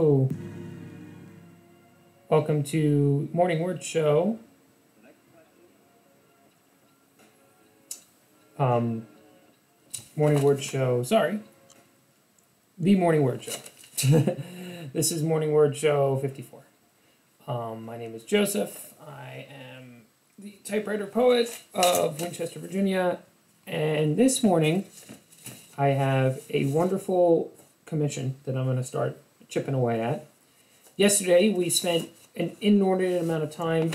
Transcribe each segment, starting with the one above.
Hello. Welcome to Morning Word Show. Morning Word Show, sorry. The Morning Word Show. This is Morning Word Show 54. My name is Joseph. I am the typewriter poet of Winchester, Virginia. And this morning, I have a wonderful commission that I'm going to start chipping away at. Yesterday, we spent an inordinate amount of time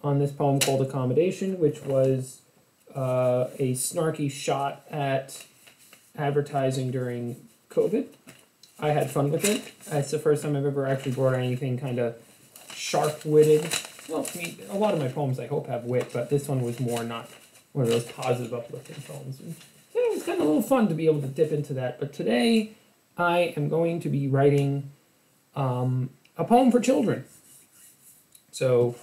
on this poem called Accommodation, which was a snarky shot at advertising during COVID. I had fun with it. It's the first time I've ever actually brought anything kind of sharp-witted. Well, I mean, a lot of my poems I hope have wit, but this one was more not one of those positive, uplifting poems. And it was kind of a little fun to be able to dip into that. But today, I am going to be writing a poem for children. So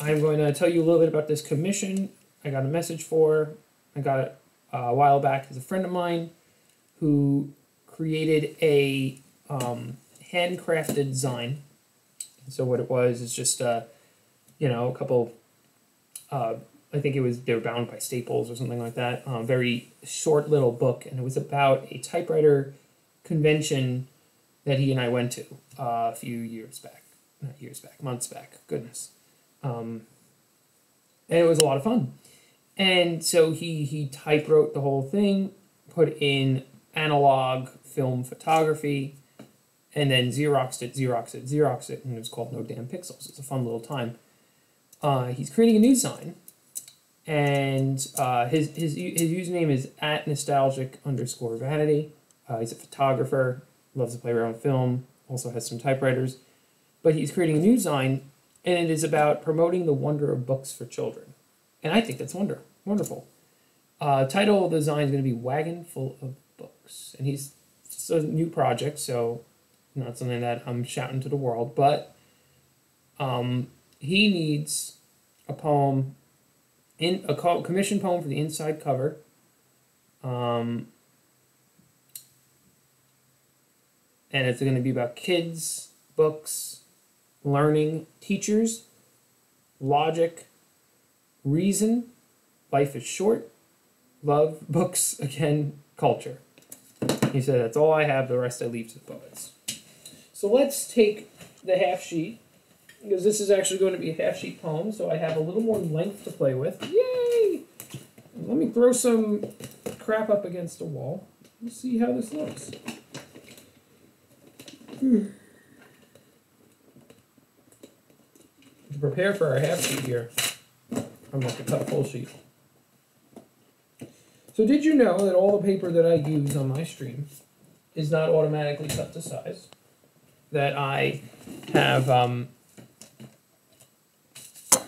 I'm going to tell you a little bit about this commission I got a message for. I got it a while back as a friend of mine who created a handcrafted design. So what it was is just a couple. I think they were bound by Staples or something like that. Very short little book, and it was about a typewriter convention that he and I went to a few years back. Not years back, months back. Goodness. And it was a lot of fun. And so he typewrote the whole thing, put in analog film photography, and then Xeroxed it, and it was called No Damn Pixels. It's a fun little time. He's creating a new sign, and his username is @nostalgic_vanity. He's a photographer, loves to play around with film, also has some typewriters. But he's creating a new design, and it is about promoting the wonder of books for children. And I think that's wonderful. Title of the design is going to be Wagon Full of Books. And it's a new project, so not something that I'm shouting to the world, but he needs a poem, a commission poem for the inside cover. And it's going to be about kids, books, learning, teachers, logic, reason, life is short, love, books, again, culture. He said, that's all I have, the rest I leave to the poets. So let's take the half sheet, because this is actually going to be a half sheet poem, so I have a little more length to play with. Yay! Let me throw some crap up against the wall. Let's see how this looks. To prepare for our half sheet here, I'm going to cut a full sheet. So did you know that all the paper that I use on my stream is not automatically cut to size? That I have,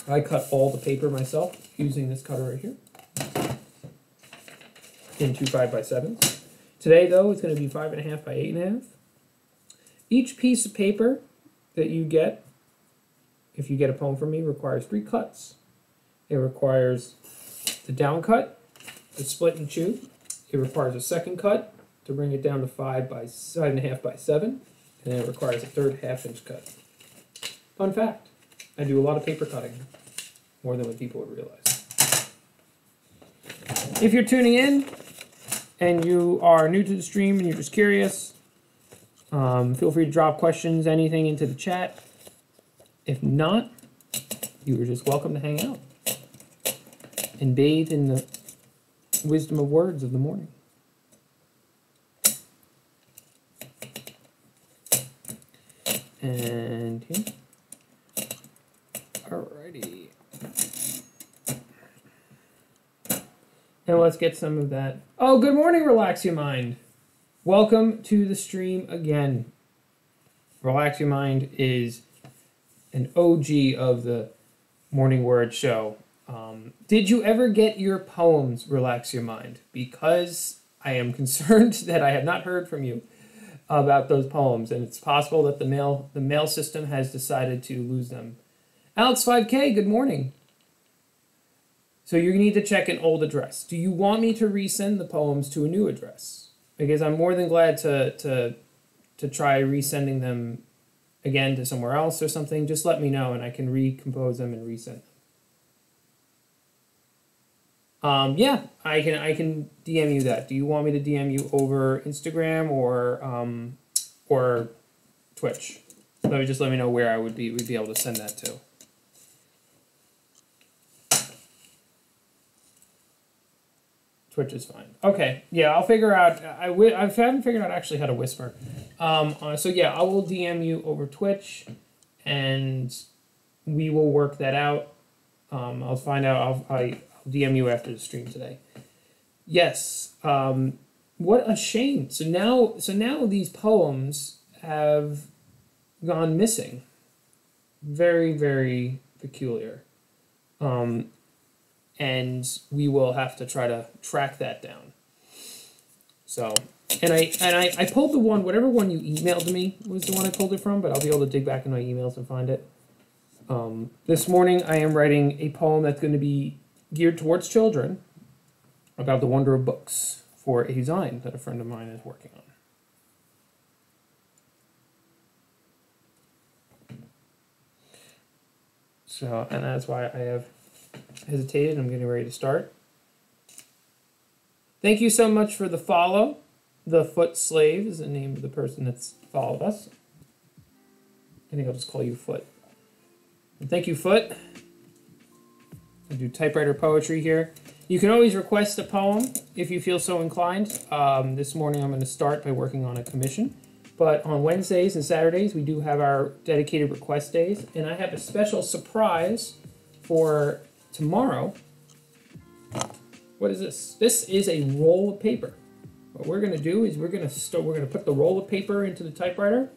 I cut all the paper myself using this cutter right here in 2 5x7s. Today, though, it's going to be 5.5 by 8.5. Each piece of paper that you get, if you get a poem from me, requires 3 cuts. It requires the down cut, the split and chew. It requires a second cut to bring it down to 5.5 by 7. And then it requires a third half-inch cut. Fun fact, I do a lot of paper cutting, more than what people would realize. If you're tuning in and you are new to the stream and you're just curious, feel free to drop questions, anything into the chat. If not, you are just welcome to hang out and bathe in the wisdom of words of the morning. And here. Alrighty. And let's get some of that. Oh, good morning, Relax Your Mind. Welcome to the stream again. Relax Your Mind is an OG of the Morning Word Show. Did you ever get your poems, Relax Your Mind? Because I am concerned that I have not heard from you about those poems, and it's possible that the mail system has decided to lose them. Alex 5K, good morning. So you need to check an old address. Do you want me to resend the poems to a new address? Because I'm more than glad to to try resending them again to somewhere else or something, just let me know and I can recompose them and resend them. Yeah, I can DM you that. Do you want me to DM you over Instagram or Twitch? Let me know where we'd be able to send that to. Twitch is fine. Okay, yeah, I'll figure out. I haven't figured out actually how to whisper. So yeah, I will DM you over Twitch, and we will work that out. I'll find out. I'll DM you after the stream today. Yes. What a shame. So now these poems have gone missing. Very, very peculiar. And we will have to try to track that down. So, and I pulled the one, whatever one you emailed me was the one I pulled it from, but I'll be able to dig back in my emails and find it. This morning I am writing a poem that's going to be geared towards children about the wonder of books for a design that a friend of mine is working on. So, and that's why I have hesitated. I'm getting ready to start. Thank you so much for the follow. The Foot Slave is the name of the person that's followed us. I think I'll just call you Foot. And thank you, Foot. I do typewriter poetry here. You can always request a poem if you feel so inclined. This morning I'm going to start by working on a commission. But on Wednesdays and Saturdays we do have our dedicated request days. And I have a special surprise for tomorrow. What is this? This is a roll of paper. What we're going to do is we're going to put the roll of paper into the typewriter,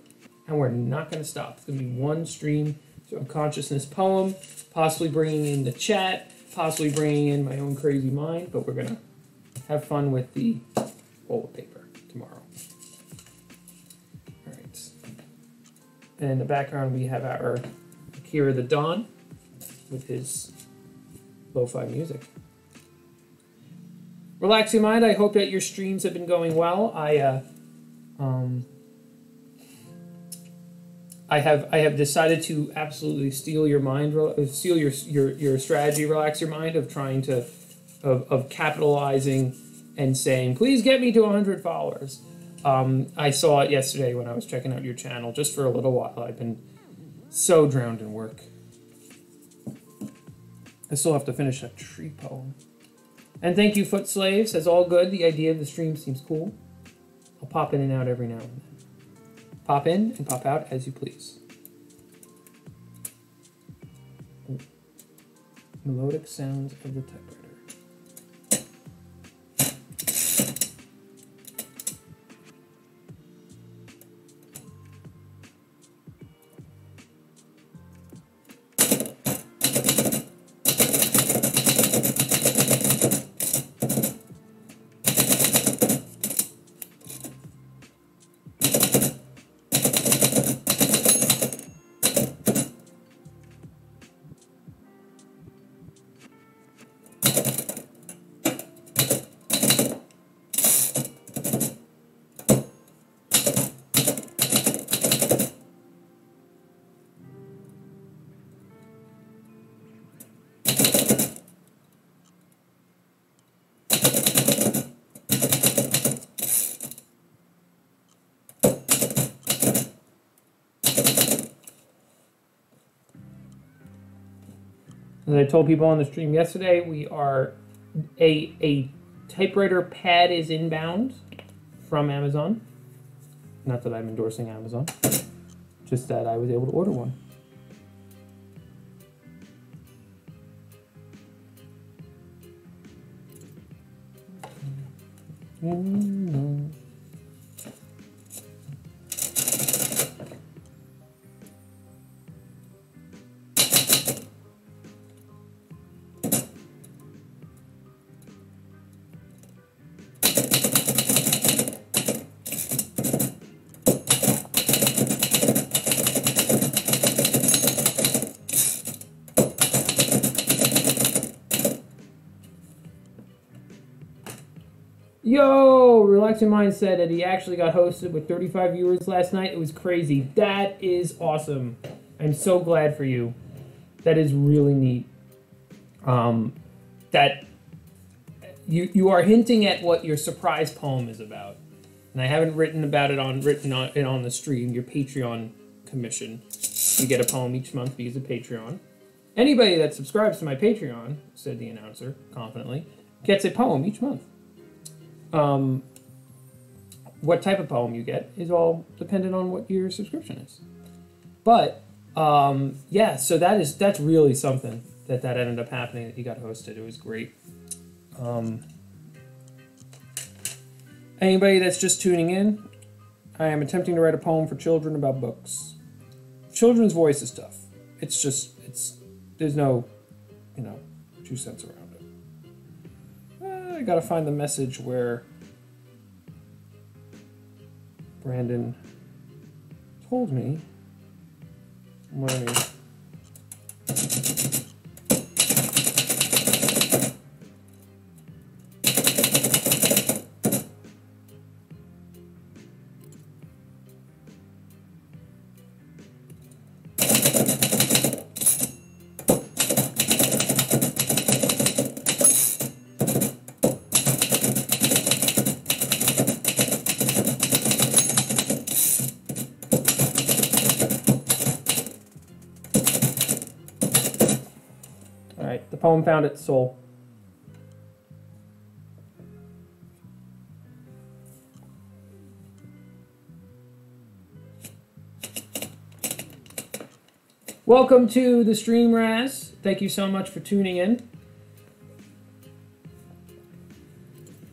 and we're not going to stop. It's going to be one stream of consciousness poem, possibly bringing in the chat, possibly bringing in my own crazy mind, but we're going to have fun with the roll of paper tomorrow. All right. And in the background we have our Akira the Dawn with his lo-fi music. Relax your mind. I hope that your streams have been going well. I have decided to absolutely steal your mind, steal your strategy. Relax your mind of trying to of capitalizing and saying, please get me to 100 followers. I saw it yesterday when I was checking out your channel just for a little while. I've been so drowned in work. I still have to finish that tree poem. And thank you, Foot Slave. Says all good. The idea of the stream seems cool. I'll pop in and out every now and then. Pop in and pop out as you please. Melodic sounds of the typewriter. As I told people on the stream yesterday, we are a typewriter pad is inbound from Amazon. Not that I'm endorsing Amazon, just that I was able to order one. Yo, Relaxing Mind said that he actually got hosted with 35 viewers last night. It was crazy. That is awesome. I'm so glad for you. That is really neat. That you are hinting at what your surprise poem is about, and I haven't written about it on the stream. Your Patreon commission. You get a poem each month because of Patreon. Anybody that subscribes to my Patreon, said the announcer confidently, gets a poem each month. What type of poem you get is all dependent on what your subscription is. But yeah, so that's really something that ended up happening, that you got hosted. It was great. Anybody that's just tuning in, I am attempting to write a poem for children about books. Children's voice is tough. There's no, 2 cents around it. I gotta find the message where Brandon told me I'm learning. The poem found its soul. Welcome to the stream, Raz. Thank you so much for tuning in.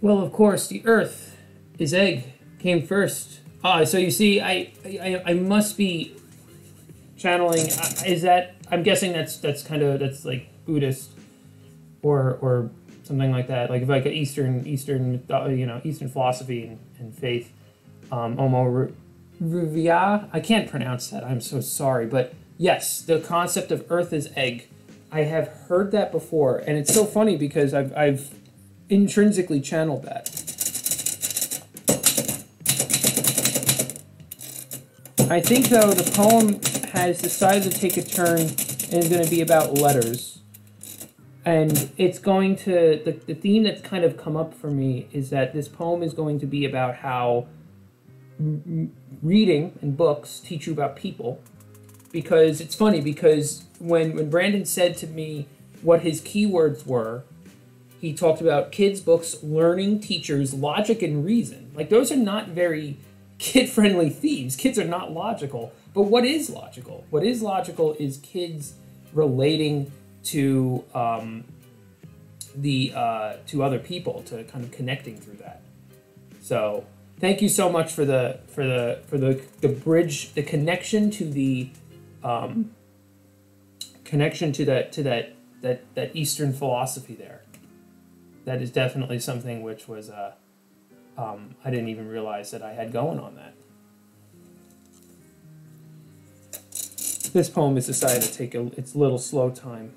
Well, of course, the Earth is egg came first. So you see, I must be channeling. Is that? I'm guessing that's like Buddhist or something like that, like Eastern philosophy and faith. Homo Ruvia. I can't pronounce that. I'm so sorry, but yes, the concept of Earth is egg. I have heard that before, and it's so funny because I've intrinsically channeled that. I think though the poem has decided to take a turn and is going to be about letters. And it's going to, the theme that's kind of come up for me is that this poem is going to be about how reading and books teach you about people. Because it's funny, because when Brandon said to me what his keywords were, he talked about kids' books, learning, teachers, logic, and reason. Like, those are not very kid-friendly themes. Kids are not logical. But what is logical? What is logical is kids relating to to other people, to kind of connecting through that. So thank you so much for the bridge, the connection to the connection to that Eastern philosophy there. That is definitely something which was I didn't even realize that I had going on that. This poem has decided to take its little slow time.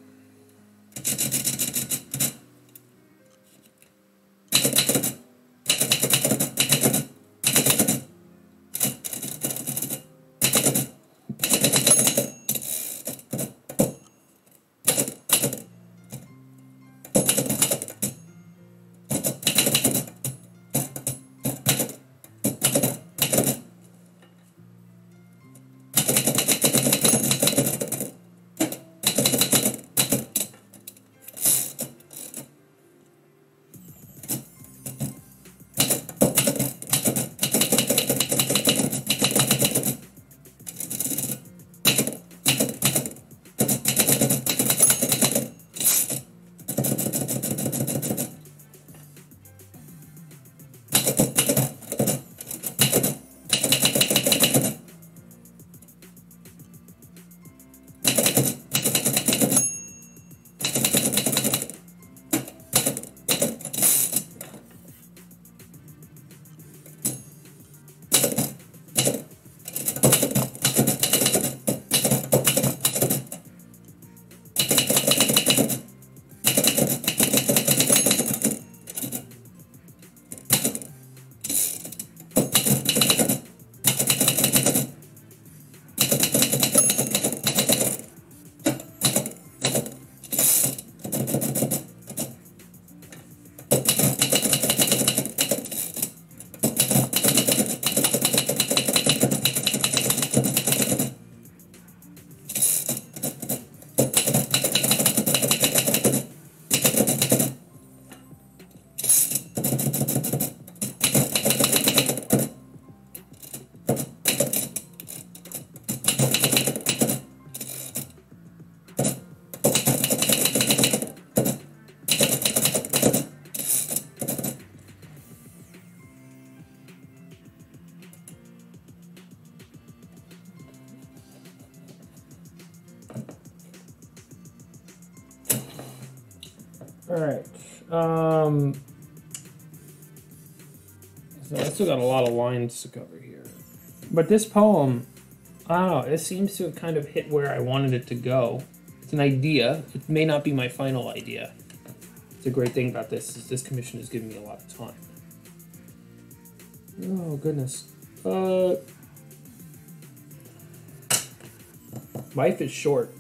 All right. So I still got a lot of lines to cover here. But this poem, I don't know, it seems to have kind of hit where I wanted it to go. It's an idea. It may not be my final idea. The great thing about this is this commission has given me a lot of time. Oh, goodness. Life is short.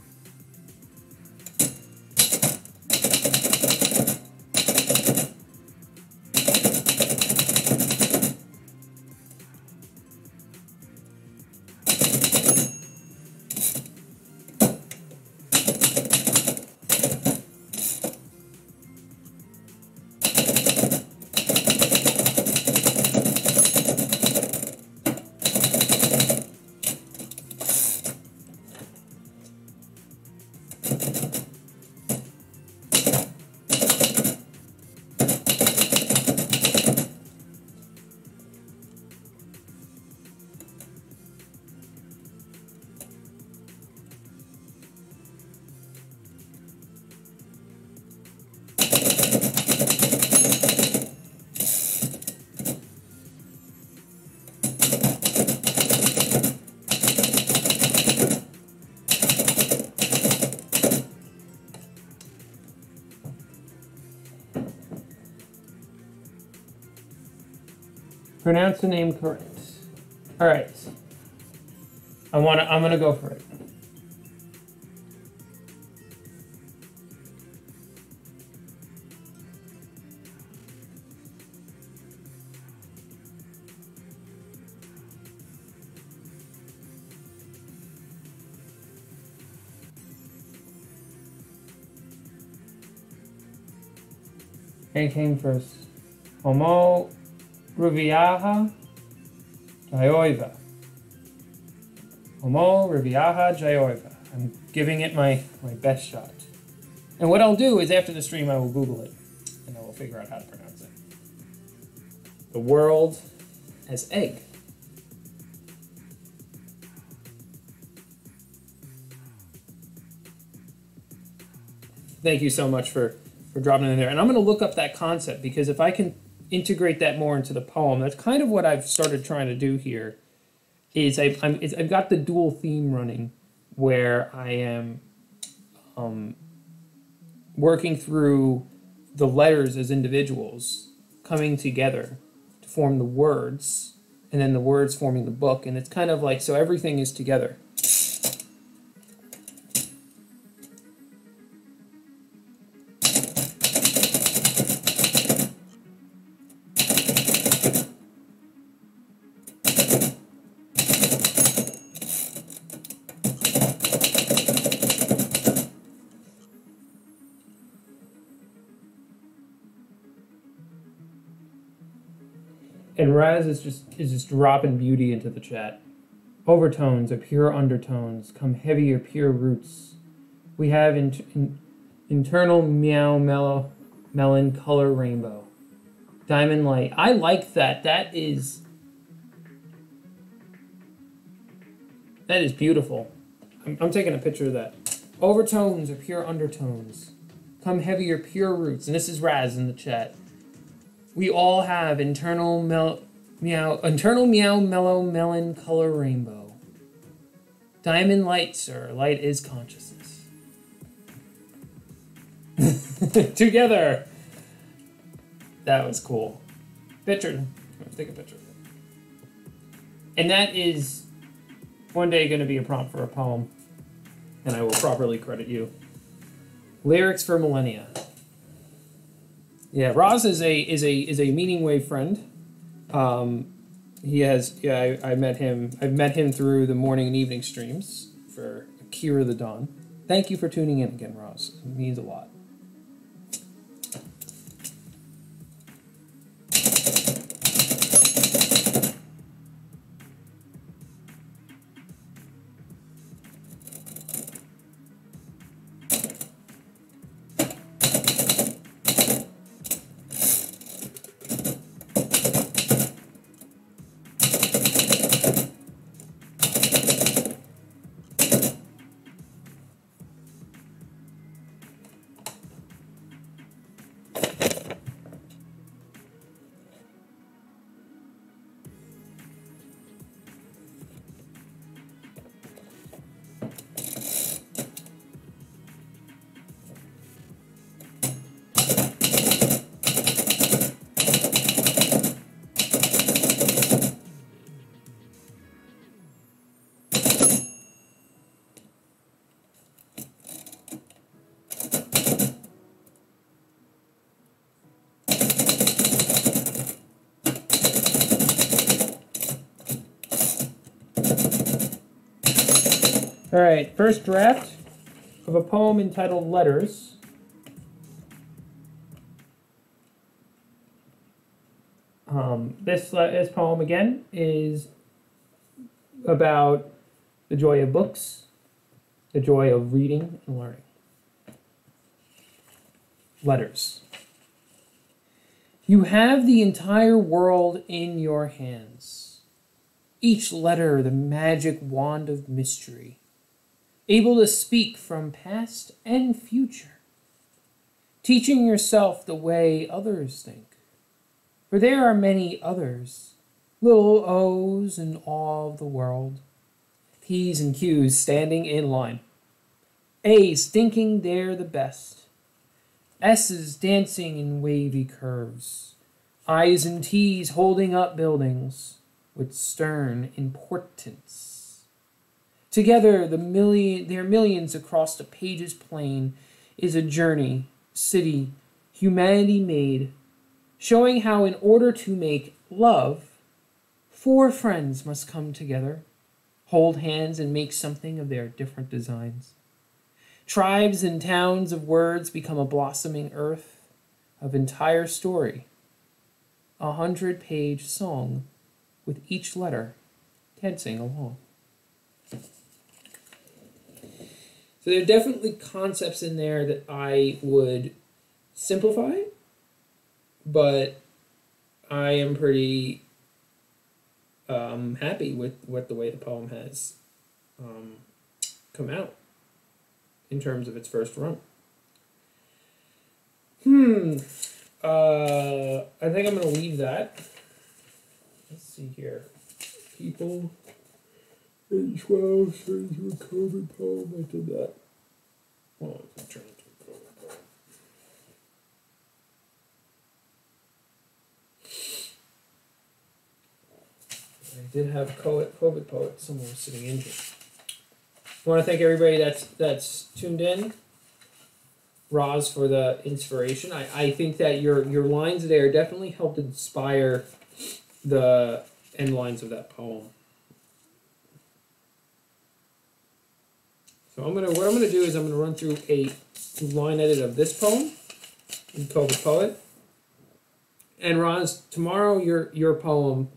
Pronounce the name correct. All right. I'm gonna go for it. It came first. Homo Ruviaha Jayoiva. Homo Ruviaha Jayoiva. I'm giving it my best shot. And what I'll do is after the stream I will Google it and I will figure out how to pronounce it. The world as egg. Thank you so much for dropping it in there. And I'm going to look up that concept because if I can integrate that more into the poem, that's kind of what I've started trying to do here. Is I've got the dual theme running where I am working through the letters as individuals coming together to form the words, and then the words forming the book, and it's kind of like, so everything is together. And Raz is just dropping beauty into the chat. Overtones are pure undertones, come heavier pure roots. We have internal meow mellow melon color rainbow. Diamond light. I like that. That is beautiful. I'm taking a picture of that. Overtones are pure undertones. Come heavier pure roots. And this is Raz in the chat. We all have internal meow mellow melon color rainbow. Diamond light, sir. Light is consciousness. Together. That was cool. Picture. Let's take a picture of it. And that is one day going to be a prompt for a poem, and I will properly credit you. Lyrics for millennia. Yeah, Roz is a Meaning Wave friend. He has I met him. I've met him through the morning and evening streams for Akira the Dawn. Thank you for tuning in again, Roz. It means a lot. All right, first draft of a poem entitled Letters. This poem, again, is about the joy of books, the joy of reading and learning. Letters. You have the entire world in your hands. Each letter the magic wand of mystery, able to speak from past and future, teaching yourself the way others think. For there are many others, little O's in all of the world, P's and Q's standing in line, A's thinking they're the best, S's dancing in wavy curves, I's and T's holding up buildings with stern importance. Together, their millions across the page's plain is a journey, city, humanity made, showing how in order to make love, 4 friends must come together, hold hands and make something of their different designs. Tribes and towns of words become a blossoming earth of entire story, 100-page song with each letter dancing along. So there are definitely concepts in there that I would simplify, but I am pretty happy with the way the poem has come out in terms of its first run. I think I'm going to leave that. Let's see here. People in 12 turn into a COVID poem. I did that. Oh, it's going to turn into a COVID poem. I did have COVID poet. Someone was sitting in here. I want to thank everybody that's tuned in. Roz for the inspiration. I think that your lines there definitely helped inspire the end lines of that poem. So what I'm gonna do is I'm gonna run through a line edit of this poem called The Poet. And Roz, tomorrow your poem,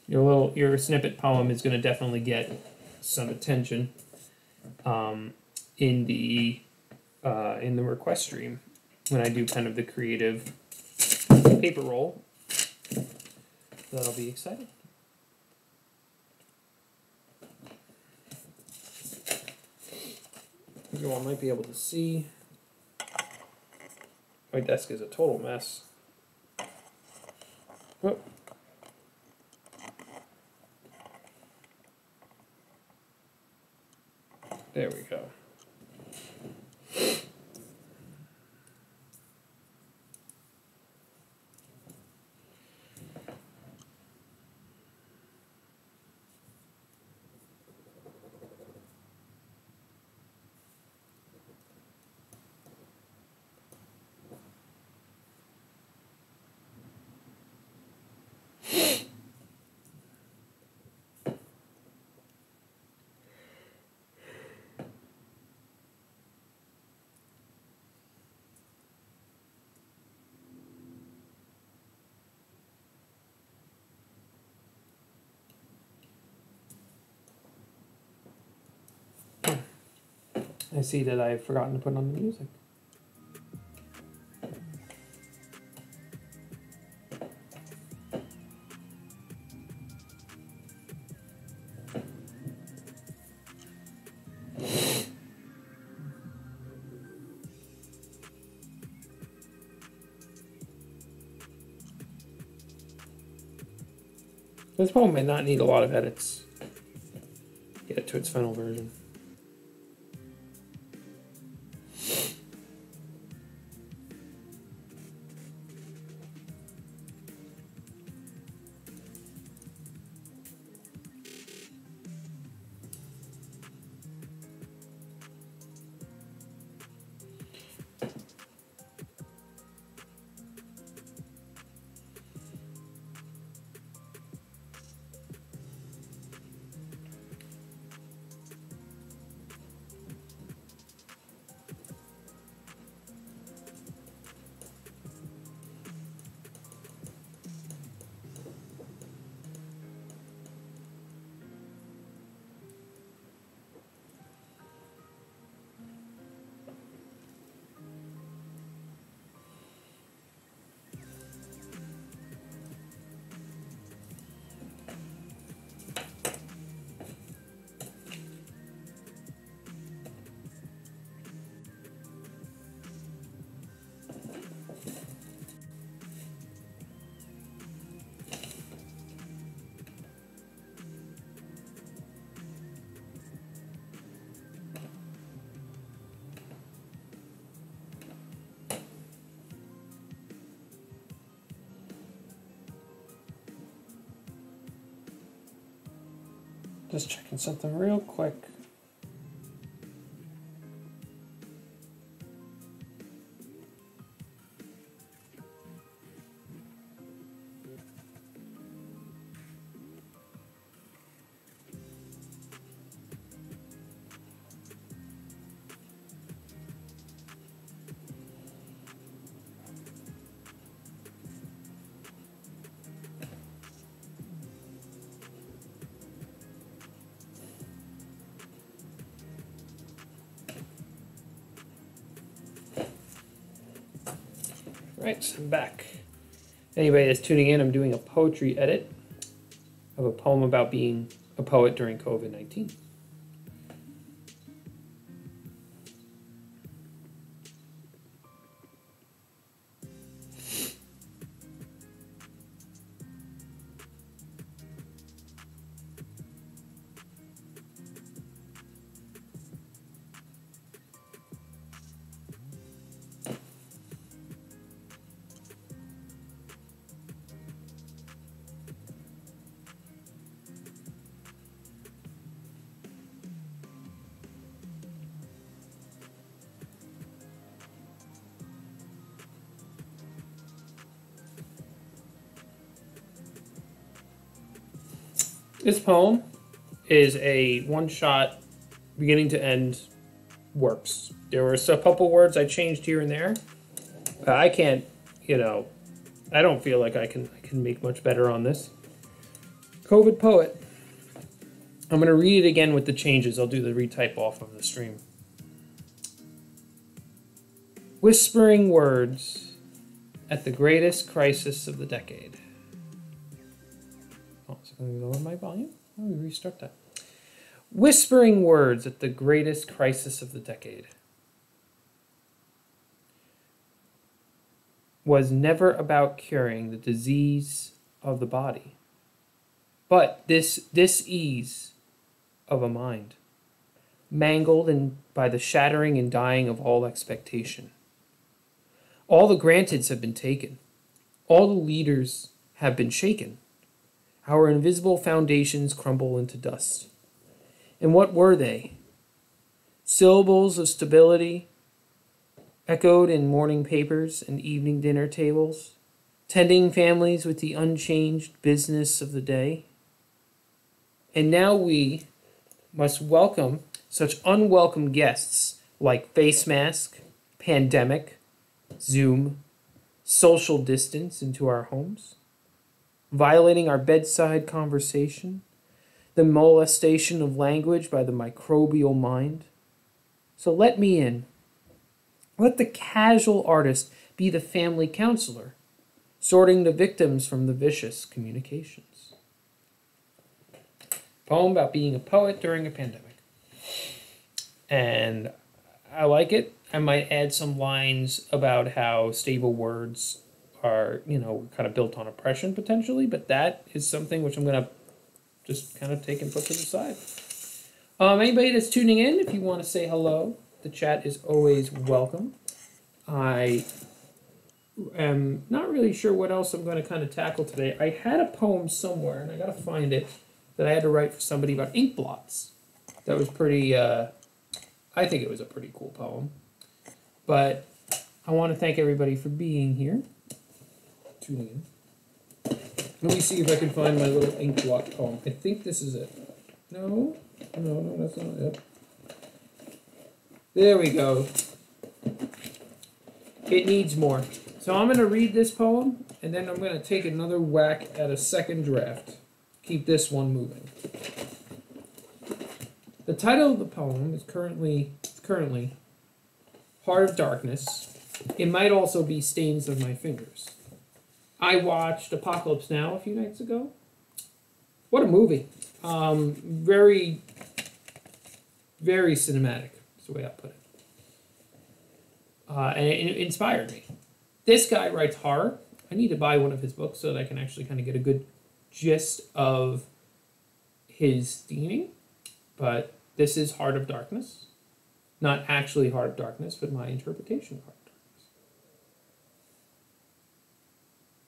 your snippet poem is gonna definitely get some attention in the request stream when I do kind of the creative paper roll. That'll be exciting. You all might be able to see. My desk is a total mess. Oh. There we go. I see that I've forgotten to put on the music. This poem may not need a lot of edits to get it to its final version. Just checking something real quick. Right, so I'm back. Anybody that's tuning in, I'm doing a poetry edit of a poem about being a poet during COVID-19. This poem is a one-shot, beginning to end works. There were a couple words I changed here and there. I can't, I don't feel like I can make much better on this. COVID Poet. I'm going to read it again with the changes. I'll do the retype off of the stream. Whispering words at the greatest crisis of the decade. Oh, is it going to lower my volume? Let me restart that. Whispering words at the greatest crisis of the decade. Was never about curing the disease of the body, but this ease of a mind, mangled by the shattering and dying of all expectation. All the granteds have been taken. All the leaders have been shaken. Our invisible foundations crumble into dust. And what were they? Syllables of stability, echoed in morning papers and evening dinner tables, tending families with the unchanged business of the day. And now we must welcome such unwelcome guests like face mask, pandemic, Zoom, social distance into our homes, violating our bedside conversation, the molestation of language by the microbial mind. So let me in. Let the casual artist be the family counselor, sorting the victims from the vicious communications. Poem about being a poet during a pandemic. And I like it. I might add some lines about how stable words are, kind of built on oppression potentially, but that is something which I'm going to just kind of take and put to the side. Anybody that's tuning in, if you want to say hello, the chat is always welcome. I am not really sure what else I'm going to kind of tackle today. I had a poem somewhere, and I got to find it, that I had to write for somebody about ink blots. That was pretty, I think it was a pretty cool poem. But I want to thank everybody for being here. Tuning in. Let me see if I can find my little ink blot poem. I think this is it. No, that's not it. There we go. It needs more. So I'm going to read this poem, and then I'm going to take another whack at a second draft. Keep this one moving. The title of the poem is currently Heart of Darkness. It might also be Stains of My Fingers. I watched Apocalypse Now a few nights ago. What a movie. Very, very cinematic, is the way I put it. And it inspired me. This guy writes horror. I need to buy one of his books so that I can actually kind of get a good gist of his theming. But this is Heart of Darkness. Not actually Heart of Darkness, but my interpretation of Heart of Darkness.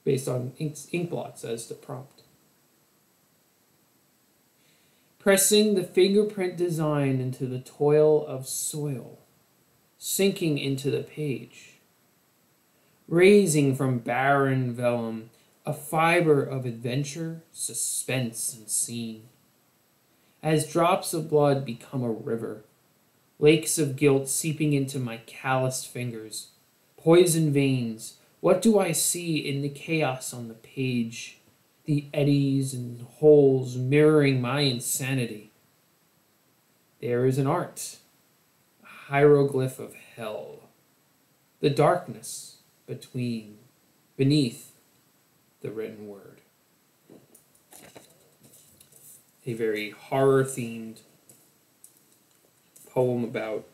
Based on ink blots as the prompt. pressing the fingerprint design into the toil of soil, sinking into the page, raising from barren vellum a fiber of adventure, suspense, and scene. As drops of blood become a river, lakes of guilt seeping into my calloused fingers, poison veins, what do I see in the chaos on the page? The eddies and holes mirroring my insanity. There is an art, a hieroglyph of hell, the darkness beneath the written word. A very horror-themed poem about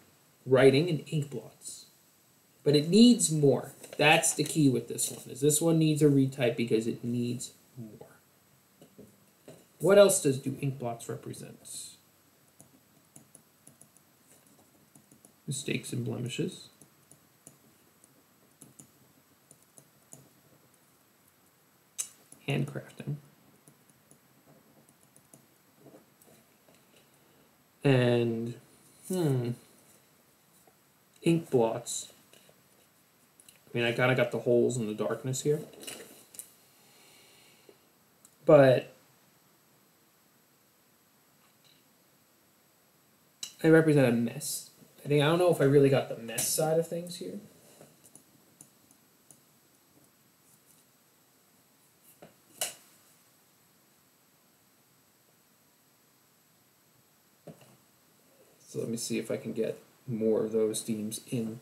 writing and ink blots. But it needs more. That's the key with this one, is this one needs a retype because it needs more. What else do ink blots represent? Mistakes and blemishes. Handcrafting. And, ink blots. I mean, I kind of got the holes in the darkness here. But they represent a mess. I don't know if I really got the mess side of things here. So let me see if I can get more of those themes in.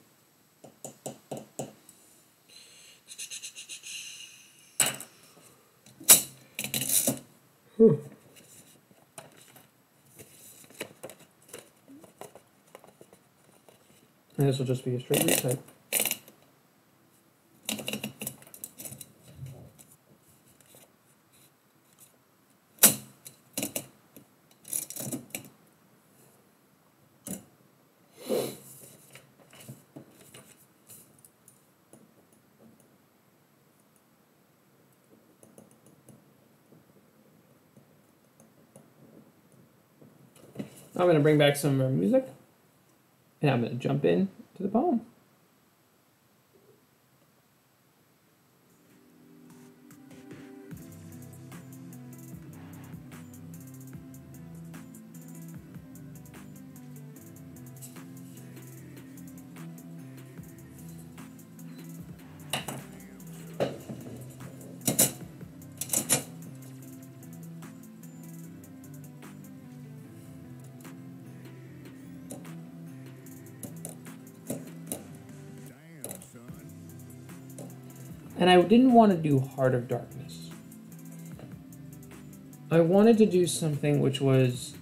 And this will just be a straight retype. I'm going to bring back some more music, and I'm going to jump in to the poem. And I didn't want to do Heart of Darkness. I wanted to do something which was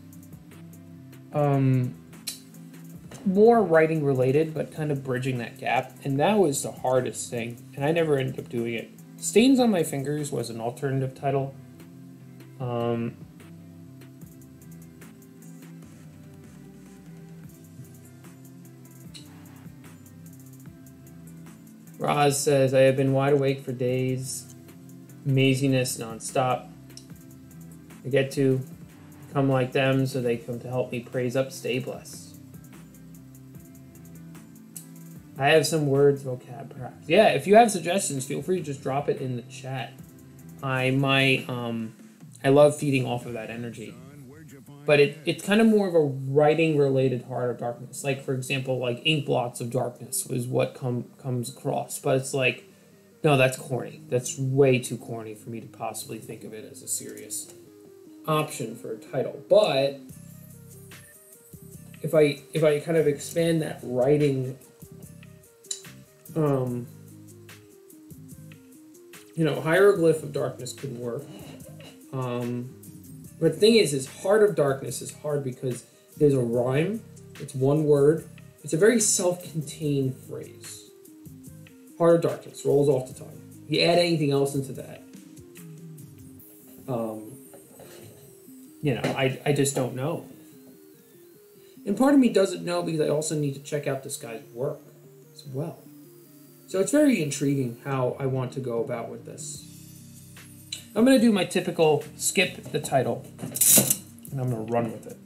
more writing related, but kind of bridging that gap. And that was the hardest thing. And I never ended up doing it. Stains on My Fingers was an alternative title. Roz says, I have been wide awake for days, amaziness nonstop. I get to come like them so they come to help me praise up, stay blessed. I have some words, vocab, perhaps. Yeah, if you have suggestions, feel free to just drop it in the chat. I love feeding off of that energy. But it's kind of more of a writing-related Heart of Darkness. Like, for example, like Ink Blots of Darkness was what comes across. But it's like, no, that's corny. That's way too corny for me to possibly think of it as a serious option for a title. But if I kind of expand that writing, Hieroglyph of Darkness could work. But the thing is Heart of Darkness is hard because there's a rhyme, it's one word, it's a very self-contained phrase. Heart of Darkness rolls off the tongue. If you add anything else into that, I just don't know. And part of me doesn't know because I also need to check out this guy's work as well. So it's very intriguing how I want to go about with this. I'm going to do my typical skip the title and I'm going to run with it.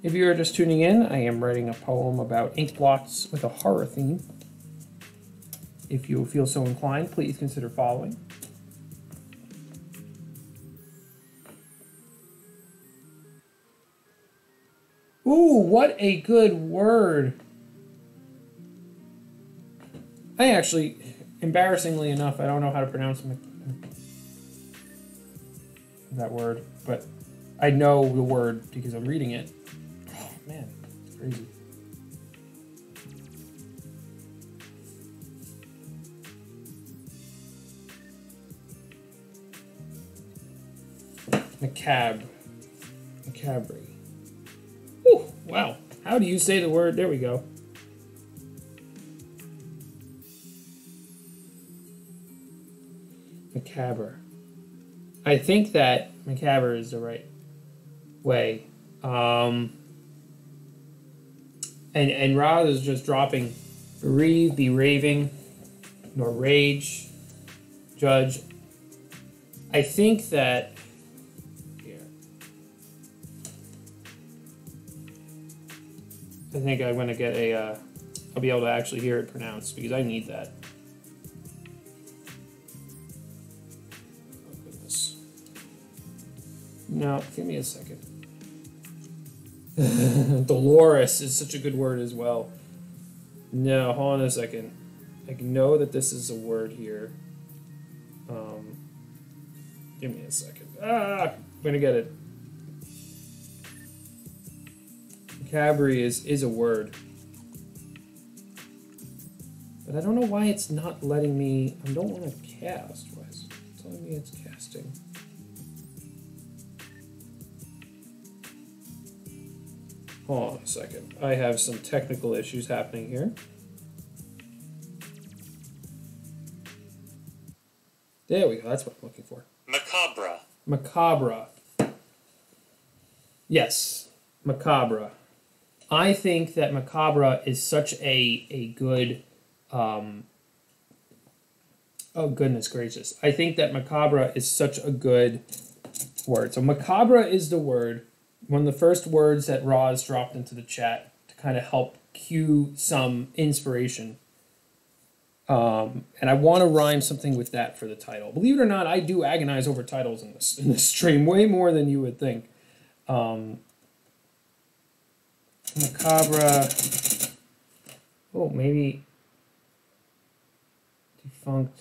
If you are just tuning in, I am writing a poem about ink blots with a horror theme. If you feel so inclined, please consider following. Ooh, what a good word. I actually, embarrassingly enough, I don't know how to pronounce that word, but I know the word because I'm reading it. Oh, man, it's crazy. Macabre. Macabre. Ooh, wow. How do you say the word? There we go. Macabre. I think that macabre is the right way. And rather than just dropping bereave, be raving, nor rage, judge, I think that I think I'm going to get a, I'll be able to actually hear it pronounced because I need that. Oh, goodness. No, give me a second. Dolores is such a good word as well. No, hold on a second. I know that this is a word here. Give me a second. I'm going to get it. Macabre is a word. But I don't know why it's not letting me... I don't want to cast. Why is it telling me it's casting? Hold on a second. I have some technical issues happening here. There we go. That's what I'm looking for. Macabre. Macabre. Yes. Macabre. I think that macabre is such a good... oh, goodness gracious. I think that macabre is such a good word. So macabre is the word, one of the first words that Roz dropped into the chat to kind of help cue some inspiration. And I want to rhyme something with that for the title. Believe it or not, I do agonize over titles in this stream way more than you would think. Macabre. Oh, maybe defunct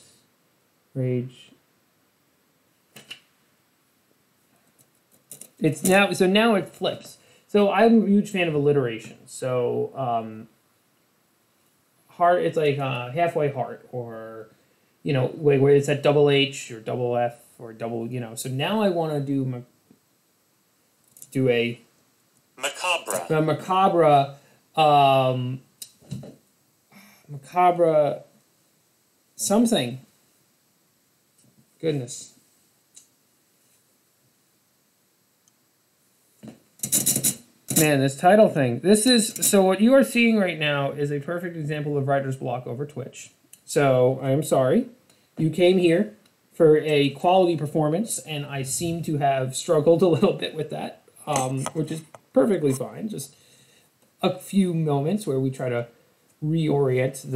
rage. It's now, so now it flips. So I'm a huge fan of alliteration. So heart, it's like halfway heart, or you know, where it's at double H or double F or double, you know. So now I want to do a Macabre. A macabre, macabre something. Goodness. Man, this title thing. This is, so what you are seeing right now is a perfect example of writer's block over Twitch. So, I am sorry. You came here for a quality performance, and I seem to have struggled a little bit with that, which is perfectly fine. Just a few moments where we try to reorient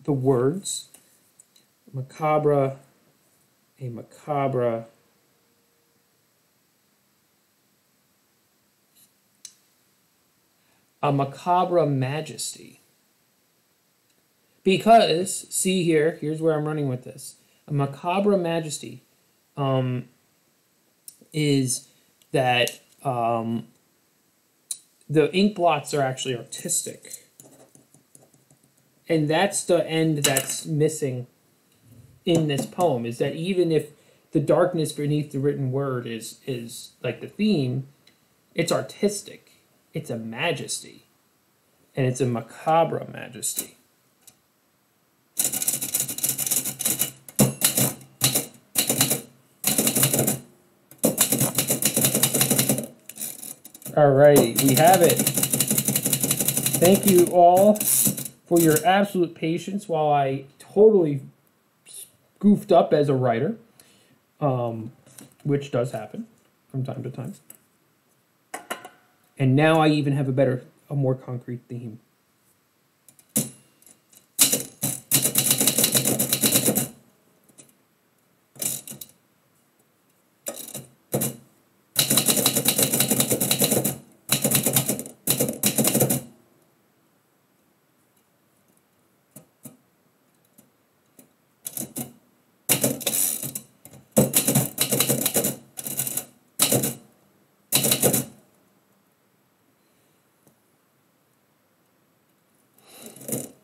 the words. Macabre, a macabre. A macabre magesty. Because, see here, here's where I'm running with this. A macabre majesty is that the ink blots are actually artistic. And that's the end that's missing in this poem, is that even if the darkness beneath the written word is like the theme, it's artistic. It's a majesty. And it's a macabre majesty. Alrighty, we have it. Thank you all for your absolute patience while I totally goofed up as a writer, which does happen from time to time. And now I even have a more concrete theme.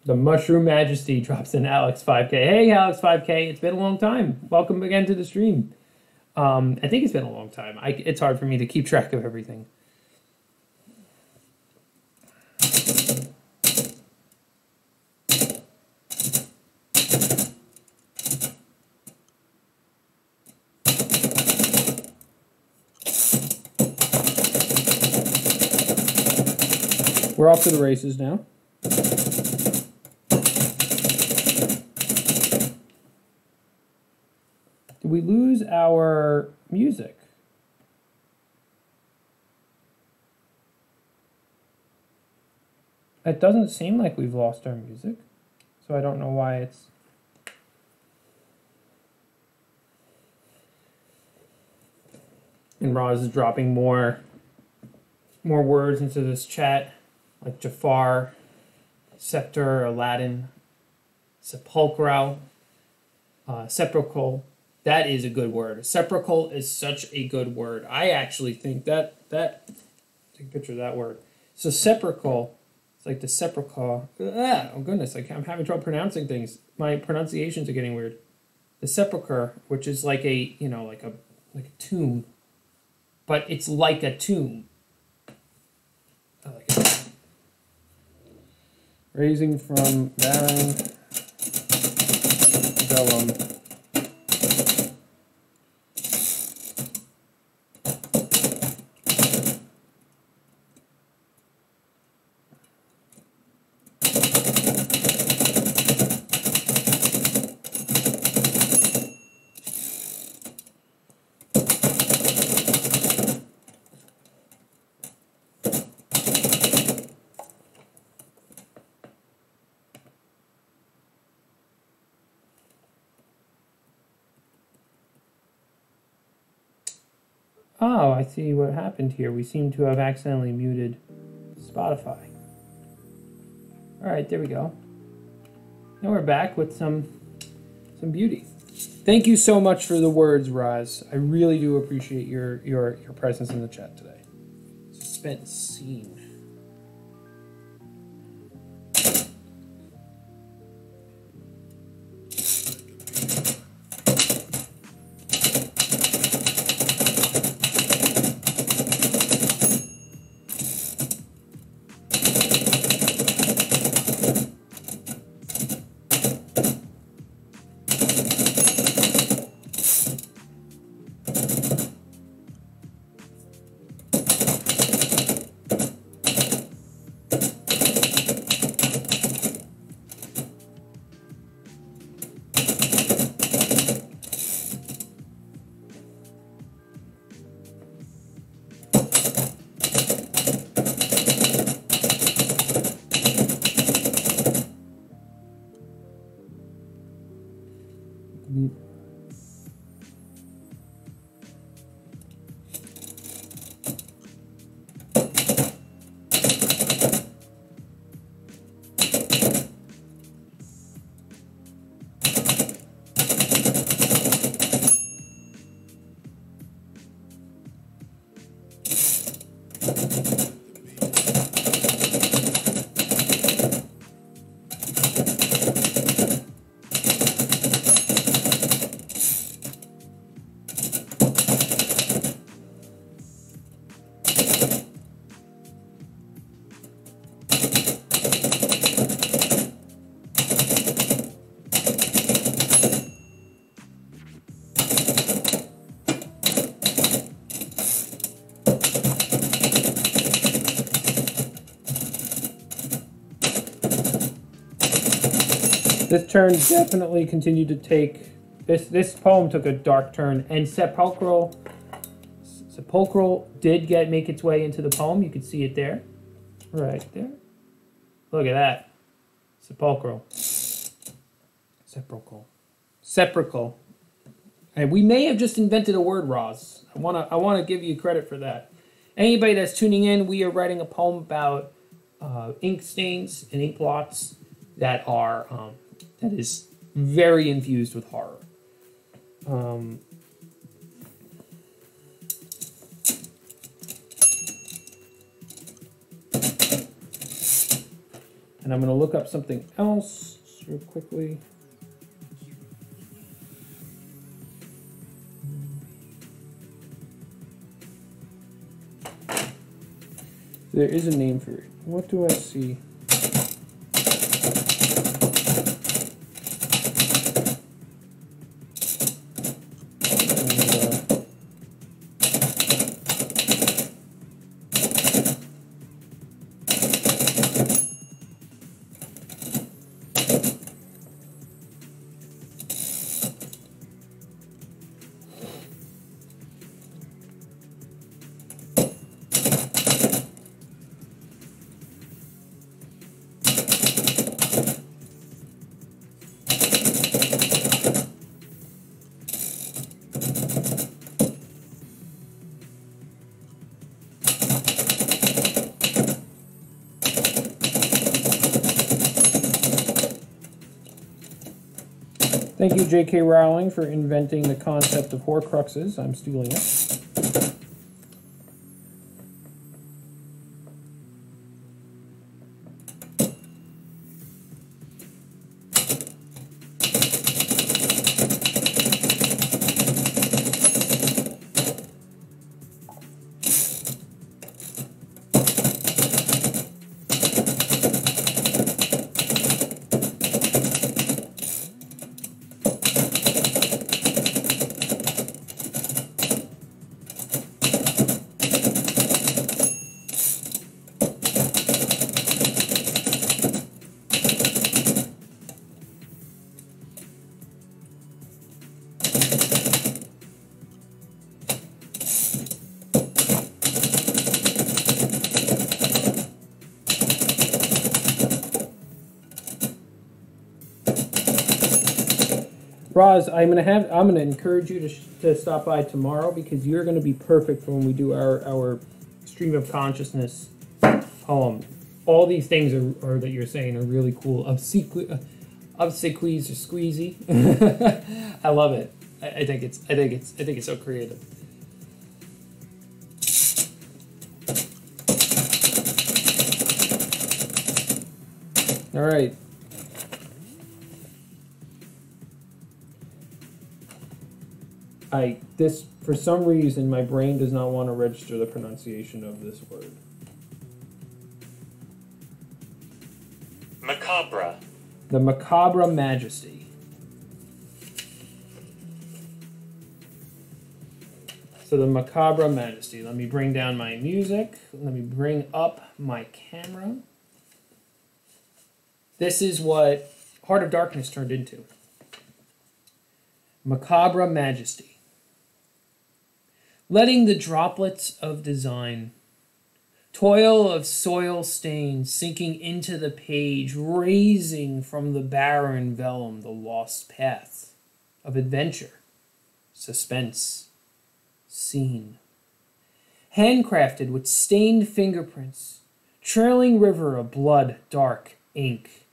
The Mushroom Majesty drops in Alex 5K. Hey, Alex 5K. It's been a long time. Welcome again to the stream. I think it's been a long time. It's hard for me to keep track of everything. We're off to the races now. Did we lose our music? It doesn't seem like we've lost our music, so I don't know why it's... And Roz is dropping more words into this chat, like Jafar, Scepter, Aladdin, Sepulchral, Sepulchral. That is a good word. Sepulchral is such a good word. I actually think that take a picture of that word. So sepulchral, it's like the sepulchre. Oh goodness, I'm having trouble pronouncing things. My pronunciations are getting weird. The sepulchre, which is like a like a tomb, but it's like a tomb. I like it. Raising from barren vellum. Oh, I see what happened here. We seem to have accidentally muted Spotify. All right, there we go. Now we're back with some beauty. Thank you so much for the words, Roz. I really do appreciate your presence in the chat today. Suspense scene. This turn definitely continued to take... This poem took a dark turn, and Sepulchral did make its way into the poem. You can see it there. Right there. Look at that. Sepulchral. Sepulchral. And we may have just invented a word, Roz. I wanna give you credit for that. Anybody that's tuning in, we are writing a poem about ink stains and ink blots that is very infused with horror. And I'm going to look up something else real quickly. There is a name for it. What do I see? Thank you, J.K. Rowling, for inventing the concept of Horcruxes. I'm stealing it. Roz, I'm gonna encourage you to stop by tomorrow because you're gonna be perfect for when we do our stream of consciousness poem. All these things are that you're saying are really cool. Obsequies or squeezy. I love it. I think it's so creative. All right. For some reason, my brain does not want to register the pronunciation of this word. Macabre. The macabre majesty. So the macabre majesty. Let me bring down my music. Let me bring up my camera. This is what Heart of Darkness turned into. Macabre majesty. Letting the droplets of design, toil of soil stain sinking into the page, raising from the barren vellum the lost path of adventure, suspense, scene. Handcrafted with stained fingerprints, trailing river of blood, dark ink,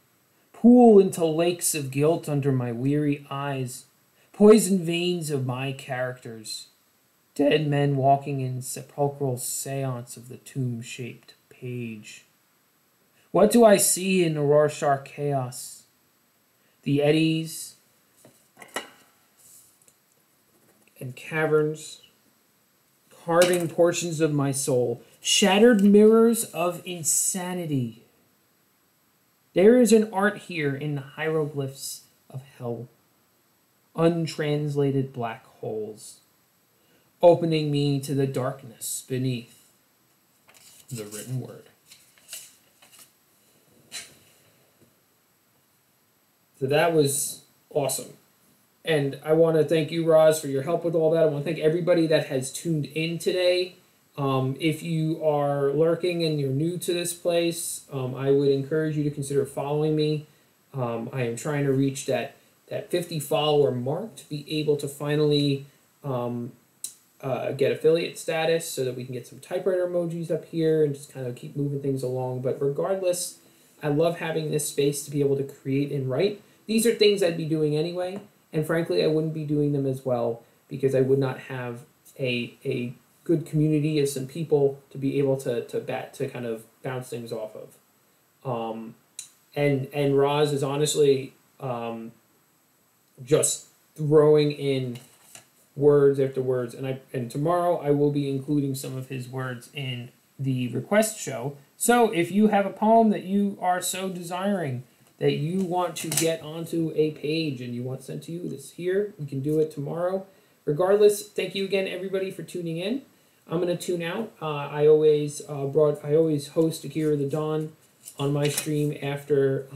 pool into lakes of guilt under my weary eyes, poison veins of my characters, dead men walking in sepulchral seance of the tomb-shaped page. What do I see in the Rorschach chaos? The eddies and caverns, carving portions of my soul, shattered mirrors of insanity. There is an art here in the hieroglyphs of hell, untranslated black holes, opening me to the darkness beneath the written word. So that was awesome. And I want to thank you, Roz, for your help with all that. I want to thank everybody that has tuned in today. If you are lurking and you're new to this place, I would encourage you to consider following me. I am trying to reach that 50 follower mark to be able to finally get affiliate status so that we can get some typewriter emojis up here and just kind of keep moving things along. But regardless, I love having this space to be able to create and write. These are things I'd be doing anyway, and frankly, I wouldn't be doing them as well because I would not have a good community of some people to be able to kind of bounce things off of. And Roz is honestly just throwing in words after words, and tomorrow I will be including some of his words in the request show. So if you have a poem that you are so desiring that you want to get onto a page and you want sent to you this here, we can do it tomorrow. Regardless, thank you again everybody for tuning in. I'm gonna tune out. I always host Akira the Dawn on my stream after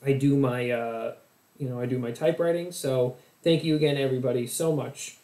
I do my typewriting. So thank you again everybody so much